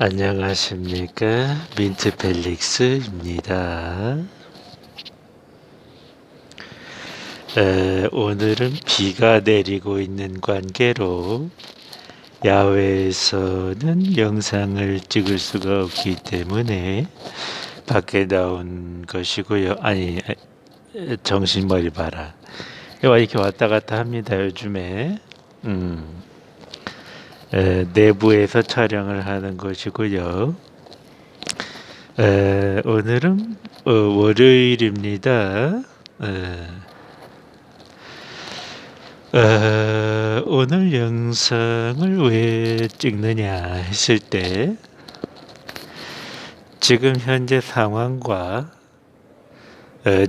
안녕하십니까, 민트 펠릭스입니다. 오늘은 비가 내리고 있는 관계로 야외에서는 영상을 찍을 수가 없기 때문에 밖에 나온 것이고요. 아니, 정신머리 봐라. 이렇게 왔다 갔다 합니다, 요즘에. 내부에서 촬영을 하는 것이고요. 오늘은 월요일입니다. 오늘 영상을 왜 찍느냐 했을 때 지금 현재 상황과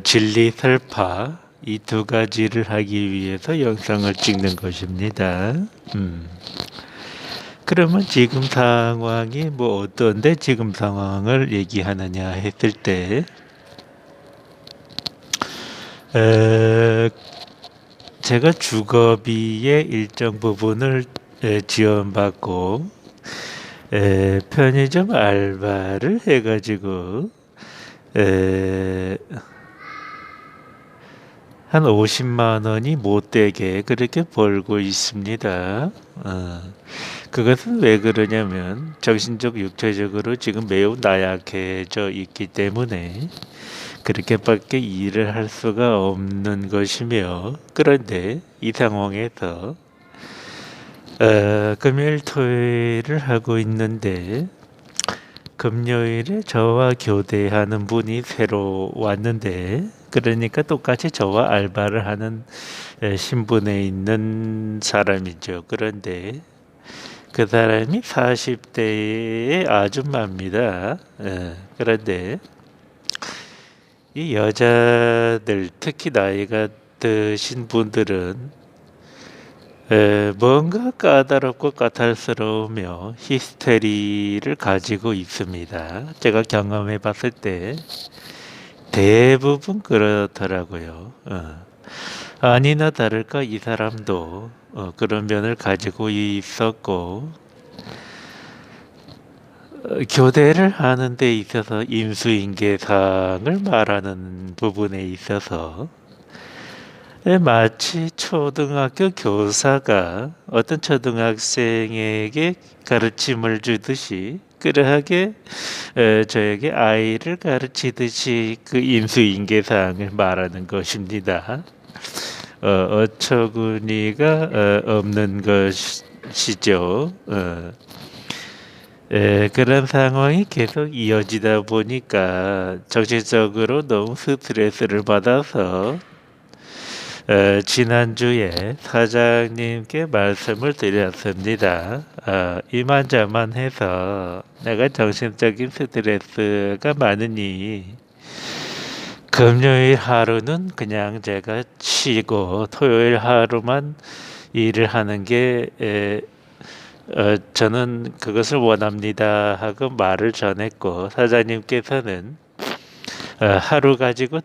진리 설파 이 두 가지를 하기 위해서 영상을 찍는 것입니다. 그러면 지금 상황이 어떤데 지금 상황을 얘기하느냐 했을 때 제가 주거비의 일정 부분을 지원받고 편의점 알바를 해가지고 한 50만 원이 못되게 그렇게 벌고 있습니다. 그것은 왜 그러냐면 정신적 육체적으로 지금 매우 나약해져 있기 때문에 그렇게밖에 일을 할 수가 없는 것이며, 그런데 이 상황에서 금요일 토요일을 하고 있는데 금요일에 저와 교대하는 분이 새로 왔는데, 그러니까 똑같이 저와 알바를 하는 신분에 있는 사람이죠. 그런데 그 사람이 40대의 아줌마입니다. 그런데 이 여자들, 특히 나이가 드신 분들은 뭔가 까다롭고 까탈스러우며 히스테리를 가지고 있습니다. 제가 경험해 봤을 때 대부분 그렇더라고요. 아니나 다를까 이 사람도 그런 면을 가지고 있었고, 교대를 하는 데 있어서 인수인계상을 말하는 부분에 있어서 마치 초등학교 교사가 어떤 초등학생에게 가르침을 주듯이 그러하게 저에게 아이를 가르치듯이 그 인수인계상을 말하는 것입니다. 어처구니가 없는 것이죠. 그런 상황이 계속 이어지다 보니까 정신적으로 너무 스트레스를 받아서 지난주에 사장님께 말씀을 드렸습니다. 이만저만해서 내가 정신적인 스트레스가 많으니 금요일 하루는 그냥 제가 쉬고 토요일 하루만 일을 하는 게 저는 그것을 원합니다 하고 말을 전했고, 사장님께서는 하루 가지고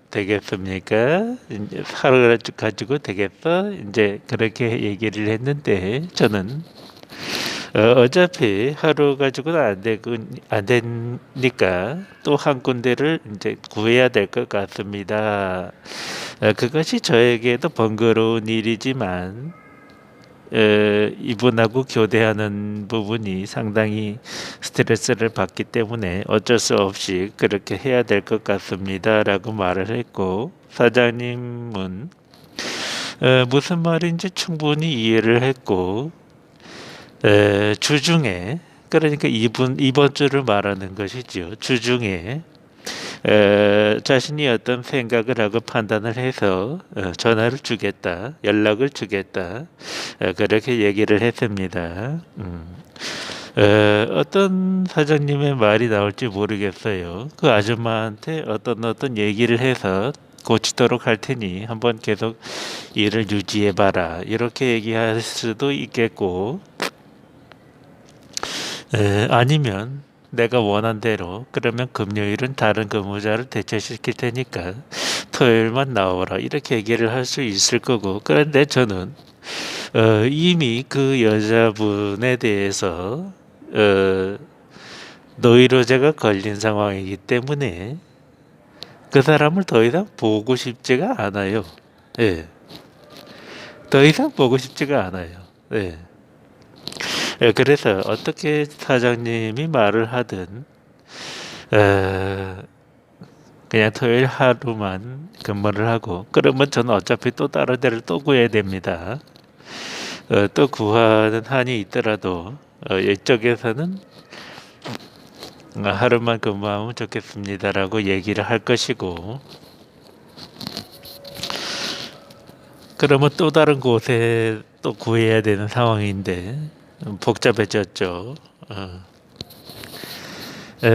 되겠습니까? 이제 하루 가지고 되겠어? 이제 그렇게 얘기를 했는데, 저는 어차피 하루 가지고는 안 되니까 또 한 군데를 이제 구해야 될 것 같습니다. 그것이 저에게도 번거로운 일이지만 이분하고 교대하는 부분이 상당히 스트레스를 받기 때문에 어쩔 수 없이 그렇게 해야 될 것 같습니다 라고 말을 했고, 사장님은 무슨 말인지 충분히 이해를 했고, 주중에, 그러니까 이번 주를 말하는 것이죠. 주중에 자신이 어떤 생각을 하고 판단을 해서 전화를 주겠다, 연락을 주겠다, 그렇게 얘기를 했습니다. 어떤 사장님의 말이 나올지 모르겠어요. 그 아줌마한테 어떤 얘기를 해서 고치도록 할 테니 한번 계속 일을 유지해봐라, 이렇게 얘기할 수도 있겠고, 아니면 내가 원한 대로 그러면 금요일은 다른 근무자를 대체시킬 테니까 토요일만 나오라, 이렇게 얘기를 할 수 있을 거고, 그런데 저는 이미 그 여자분에 대해서 어, 노이로제가 걸린 상황이기 때문에 그 사람을 더 이상 보고 싶지가 않아요. 예. 더 이상 보고 싶지가 않아요. 예. 예, 그래서 어떻게 사장님이 말을 하든 어, 그냥 토요일 하루만 근무를 하고 그러면 저는 어차피 또 다른 데를 또 구해야 됩니다. 또 구하는 한이 있더라도 이쪽에서는 하루만 근무하면 좋겠습니다라고 얘기를 할 것이고 그러면 또 다른 곳에 또 구해야 되는 상황인데 복잡해졌죠.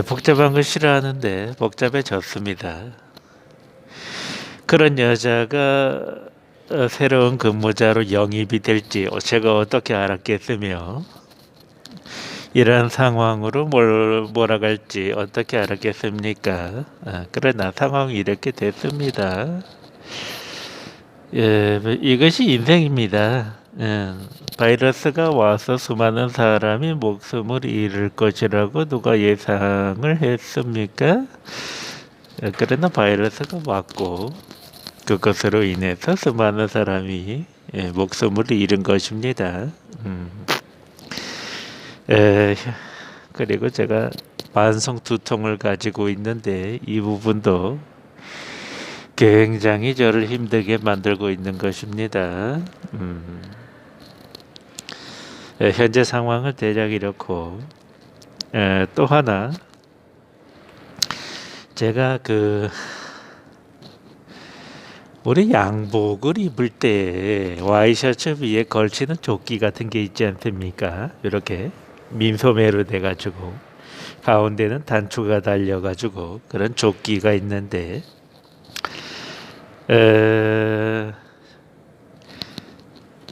복잡한 걸 싫어하는데 복잡해졌습니다. 그런 여자가 새로운 근무자로 영입이 될지 제가 어떻게 알았겠으며 이런 상황으로 몰아갈지 어떻게 알았겠습니까? 그러나 상황이 이렇게 됐습니다. 예, 이것이 인생입니다. 바이러스가 와서 수많은 사람이 목숨을 잃을 것이라고 누가 예상을 했습니까? 그러나 바이러스가 왔고 그것으로 인해서 수많은 사람이 목숨을 잃은 것입니다. 그리고 제가 만성 두통을 가지고 있는데 이 부분도 굉장히 저를 힘들게 만들고 있는 것입니다. 현재 상황을 대략 이렇고 또 하나 제가 우리 양복을 입을 때 와이셔츠 위에 걸치는 조끼 같은 게 있지 않습니까? 이렇게 민소매로 돼가지고 가운데는 단추가 달려가지고 그런 조끼가 있는데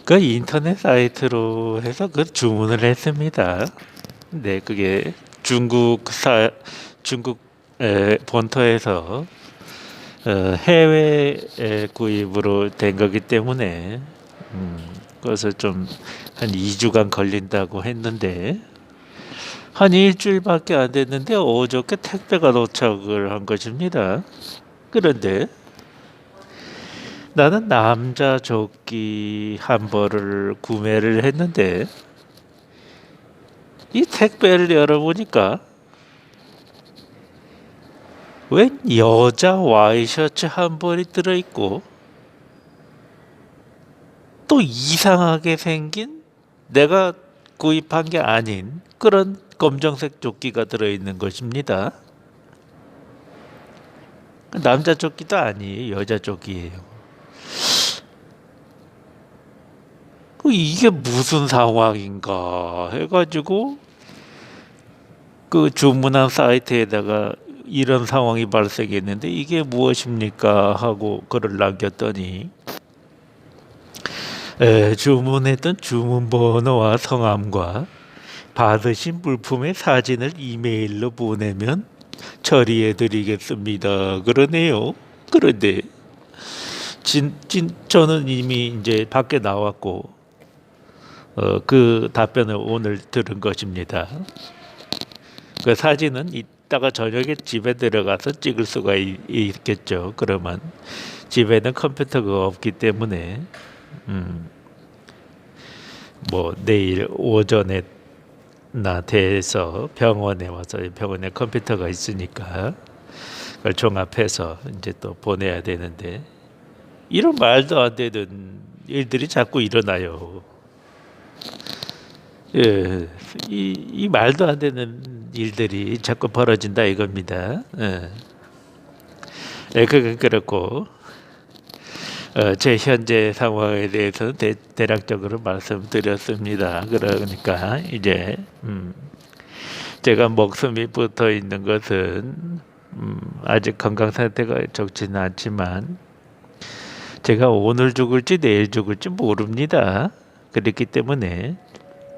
그 인터넷 사이트로 해서 그 주문을 했습니다. 네, 그게 중국 본토에서 해외 구입으로 된 거기 때문에 그래서 좀 한 2주간 걸린다고 했는데 한 일주일밖에 안 됐는데 어저께 택배가 도착을 한 것입니다. 그런데 나는 남자 조끼 한 벌을 구매를 했는데 이 택배를 열어보니까 웬 여자 와이셔츠 한 벌이 들어있고 또 이상하게 생긴 내가 구입한 게 아닌 그런 검정색 조끼가 들어있는 것입니다. 남자 조끼도 아니에요. 여자 조끼예요. 이게 무슨 상황인가 해가지고 그 주문한 사이트에다가 이런 상황이 발생했는데 이게 무엇입니까 하고 글을 남겼더니 주문했던 주문번호와 성함과 받으신 물품의 사진을 이메일로 보내면 처리해 드리겠습니다. 그러네요. 그런데 저는 이미 이제 밖에 나왔고 그 답변을 오늘 들은 것입니다. 그 사진은 이따가 저녁에 집에 들어가서 찍을 수가 있겠죠. 그러면 집에는 컴퓨터가 없기 때문에 뭐 내일 오전에 나 돼서 병원에 와서 병원에 컴퓨터가 있으니까 그걸 종합해서 이제 또 보내야 되는데 이런 말도 안 되는 일들이 자꾸 일어나요. 예, 이 말도 안 되는 일들이 자꾸 벌어진다 이겁니다. 그렇고 제 현재 상황에 대해서는 대략적으로 말씀드렸습니다. 그러니까 이제 제가 목숨이 붙어 있는 것은 아직 건강 상태가 좋지는 않지만 제가 오늘 죽을지 내일 죽을지 모릅니다. 그렇기 때문에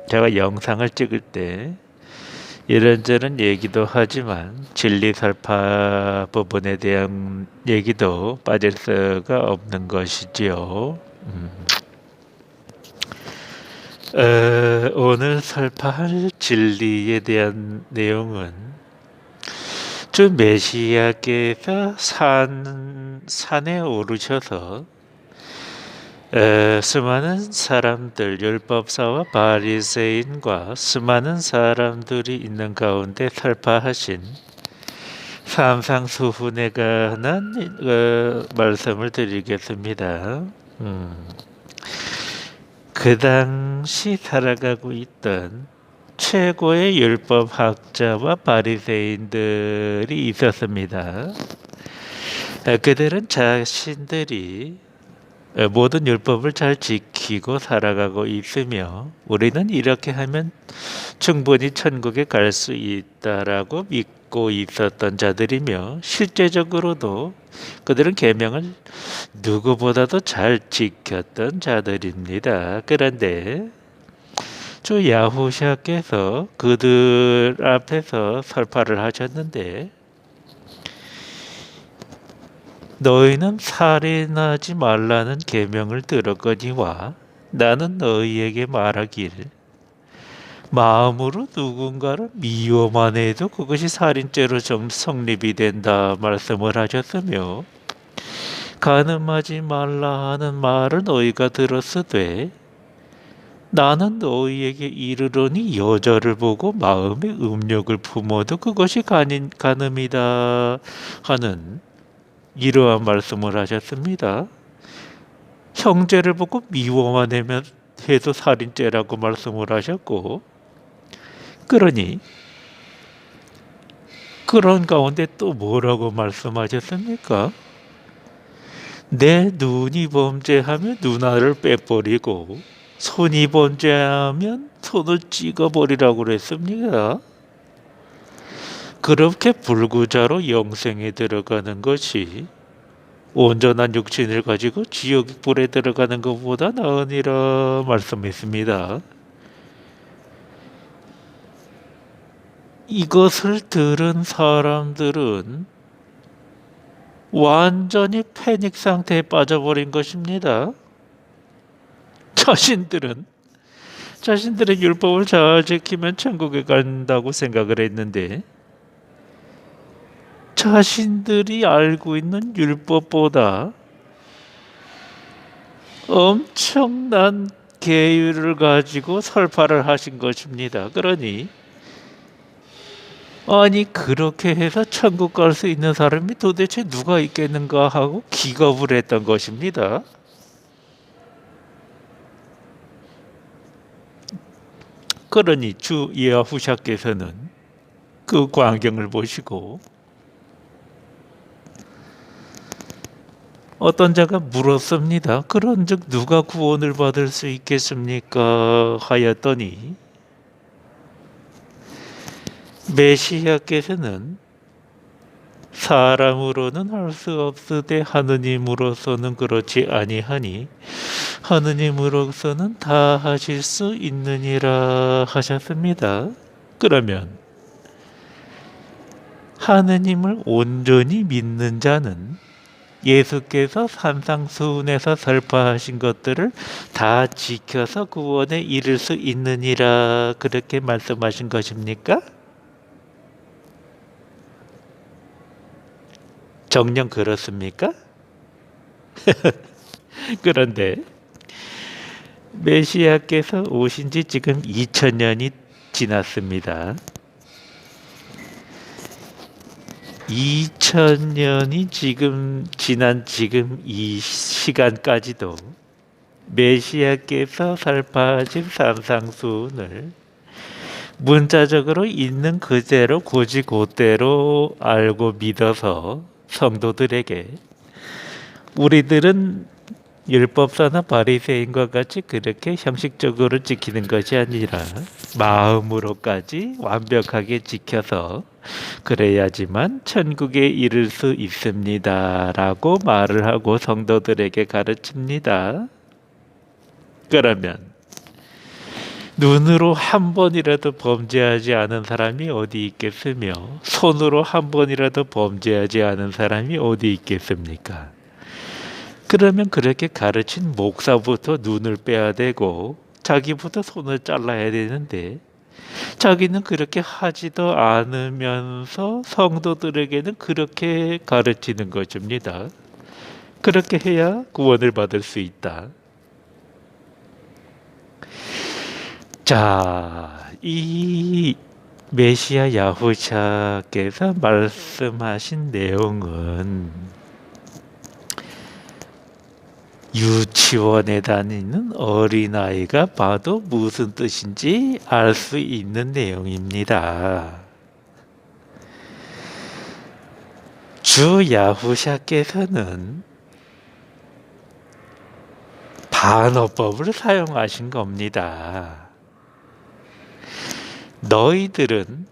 제가 영상을 찍을 때 이런저런 얘기도 하지만 진리설파 부분에 대한 얘기도 빠질 수가 없는 것이지요. 오늘 설파할 진리에 대한 내용은 주 메시아께서 산에 오르셔서 수많은 사람들, 율법사와 바리새인과 수많은 사람들이 있는 가운데 설파하신 산상수훈에 관한 말씀을 드리겠습니다. 그 당시 살아가고 있던 최고의 율법학자와 바리새인들이 있었습니다. 그들은 자신들이 모든 율법을 잘 지키고 살아가고 있으며 우리는 이렇게 하면 충분히 천국에 갈 수 있다라고 믿고 있었던 자들이며 실제적으로도 그들은 계명을 누구보다도 잘 지켰던 자들입니다. 그런데 주 야후샤께서 그들 앞에서 설파를 하셨는데 너희는 살인하지 말라는 계명을 들었거니와 나는 너희에게 말하길 마음으로 누군가를 미워만 해도 그것이 살인죄로 성립이 된다 말씀을 하셨으며 간음하지 말라 하는 말을 너희가 들었으되 나는 너희에게 이르노니 여자를 보고 마음에 음욕을 품어도 그것이 간음이다 하는 이러한 말씀을 하셨습니다. 형제를 보고 미워만 해도 살인죄라고 말씀을 하셨고 그러니 그런 가운데 또 뭐라고 말씀하셨습니까? 내 눈이 범죄하면 눈알을 빼버리고 손이 범죄하면 손을 찍어버리라고 그랬습니다. 그렇게 불구자로 영생에 들어가는 것이 온전한 육신을 가지고 지옥불에 들어가는 것보다 나으니라 말씀했습니다. 이것을 들은 사람들은 완전히 패닉 상태에 빠져버린 것입니다. 자신들은 자신들의 율법을 잘 지키면 천국에 간다고 생각을 했는데 자신들이 알고 있는 율법보다 엄청난 계율을 가지고 설파를 하신 것입니다. 그러니 아니 그렇게 해서 천국 갈 수 있는 사람이 도대체 누가 있겠는가 하고 기겁을 했던 것입니다. 그러니 주 야후샤께서는 그 광경을 보시고 어떤 자가 물었습니다. 그런즉 누가 구원을 받을 수 있겠습니까? 하였더니 메시아께서는 사람으로는 할 수 없으되 하느님으로서는 그렇지 아니하니 하느님으로서는 다 하실 수 있느니라 하셨습니다. 그러면 하느님을 온전히 믿는 자는 예수께서 산상수훈에서 설파하신 것들을 다 지켜서 구원에 이를 수 있느니라 그렇게 말씀하신 것입니까? 정녕 그렇습니까? 그런데 메시아께서 오신 지 지금 2000년이 지났습니다. 2000년이 지난 지금 이 시간까지도 메시아께서 설파하신 산상수훈을 문자적으로 있는 그대로 곧대로 알고 믿어서 성도들에게 우리들은 율법사나 바리새인과 같이 그렇게 형식적으로 지키는 것이 아니라 마음으로까지 완벽하게 지켜서 그래야지만 천국에 이를 수 있습니다 라고 말을 하고 성도들에게 가르칩니다. 그러면 눈으로 한 번이라도 범죄하지 않은 사람이 어디 있겠으며 손으로 한 번이라도 범죄하지 않은 사람이 어디 있겠습니까? 그러면 그렇게 가르친 목사부터 눈을 빼야 되고 자기보다 손을 잘라야 되는데 자기는 그렇게 하지도 않으면서 성도들에게는 그렇게 가르치는 것입니다. 그렇게 해야 구원을 받을 수 있다. 자, 이 메시아 야후샤께서 말씀하신 내용은 유치원에 다니는 어린아이가 봐도 무슨 뜻인지 알 수 있는 내용입니다. 주 야후샤께서는 반어법을 사용하신 겁니다. 너희들은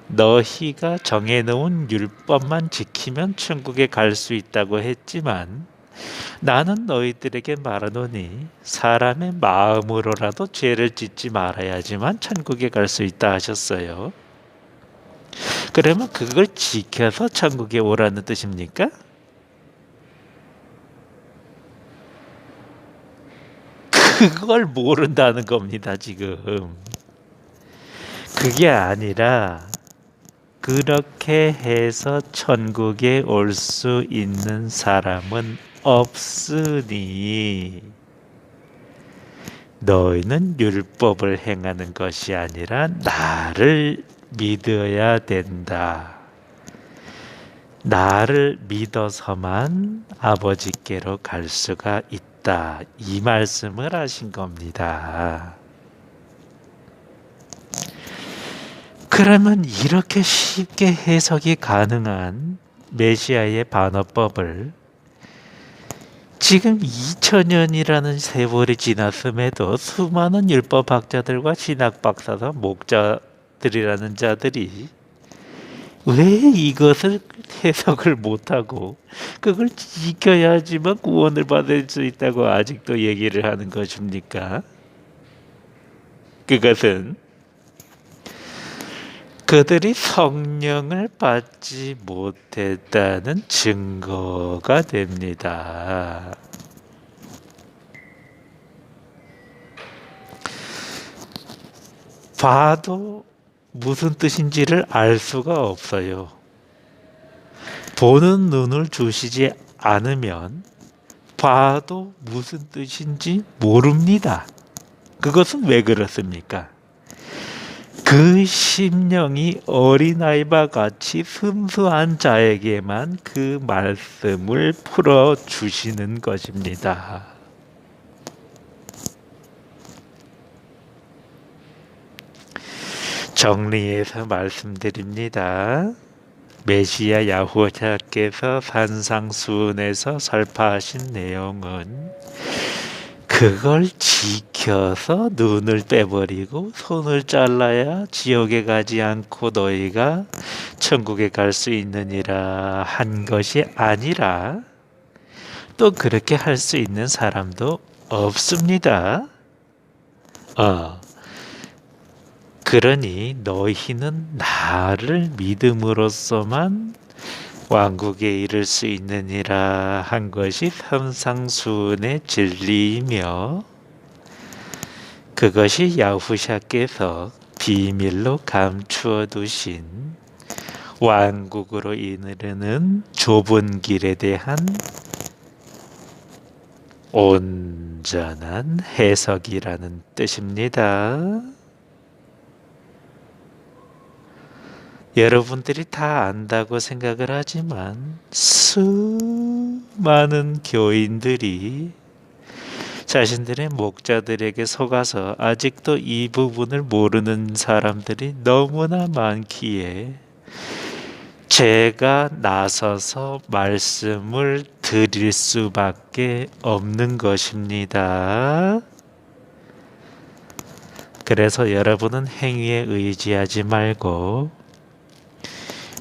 너희가 정해놓은 율법만 지키면 천국에 갈 수 있다고 했지만 나는 너희들에게 말하노니 사람의 마음으로라도 죄를 짓지 말아야지만 천국에 갈 수 있다 하셨어요. 그러면 그걸 지켜서 천국에 오라는 뜻입니까? 그걸 모른다는 겁니다, 지금. 그게 아니라 그렇게 해서 천국에 올 수 있는 사람은 없으니 너희는 율법을 행하는 것이 아니라 나를 믿어야 된다. 나를 믿어서만 아버지께로 갈 수가 있다. 이 말씀을 하신 겁니다. 그러면 이렇게 쉽게 해석이 가능한 메시아의 반어법을 지금 2000년이라는 세월이 지났음에도 수많은 율법학자들과 신학박사와 목자들이라는 자들이 왜 이것을 해석을 못하고 그걸 지켜야지만 구원을 받을 수 있다고 아직도 얘기를 하는 것입니까? 그것은 그들이 성령을 받지 못했다는 증거가 됩니다. 봐도 무슨 뜻인지를 알 수가 없어요. 보는 눈을 주시지 않으면 봐도 무슨 뜻인지 모릅니다. 그것은 왜 그렇습니까? 그 심령이 어린아이와 같이 순수한 자에게만 그 말씀을 풀어주시는 것입니다. 정리해서 말씀드립니다. 메시아 야후샤께서 산상수훈에서 설파하신 내용은 그걸 지켜서 눈을 빼버리고 손을 잘라야 지옥에 가지 않고 너희가 천국에 갈 수 있느니라 한 것이 아니라 또 그렇게 할 수 있는 사람도 없습니다. 그러니 너희는 나를 믿음으로써만 왕국에 이를 수 있느니라 한 것이 산상수훈의 진리이며 그것이 야후샤께서 비밀로 감추어 두신 왕국으로 이르는 좁은 길에 대한 온전한 해석이라는 뜻입니다. 여러분들이 다 안다고 생각을 하지만 수많은 교인들이 자신들의 목자들에게 속아서 아직도 이 부분을 모르는 사람들이 너무나 많기에 제가 나서서 말씀을 드릴 수밖에 없는 것입니다. 그래서 여러분은 행위에 의지하지 말고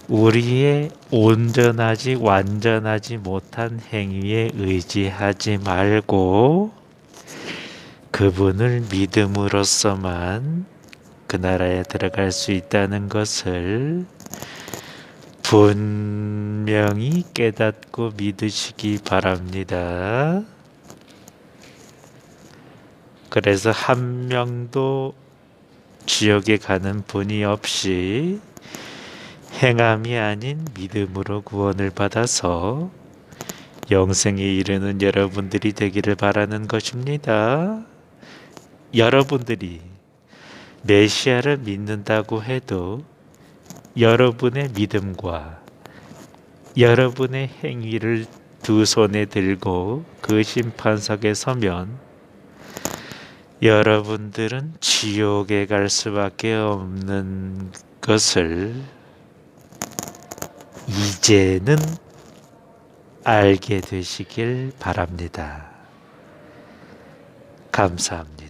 우리의 온전하지 완전하지 못한 행위에 의지하지 말고 그분을 믿음으로써만 그 나라에 들어갈 수 있다는 것을 분명히 깨닫고 믿으시기 바랍니다. 그래서 한 명도 지옥에 가는 분이 없이 행함이 아닌 믿음으로 구원을 받아서 영생에 이르는 여러분들이 되기를 바라는 것입니다. 여러분들이 메시아를 믿는다고 해도 여러분의 믿음과 여러분의 행위를 두 손에 들고 그 심판석에 서면 여러분들은 지옥에 갈 수밖에 없는 것을 이제는 알게 되시길 바랍니다. 감사합니다.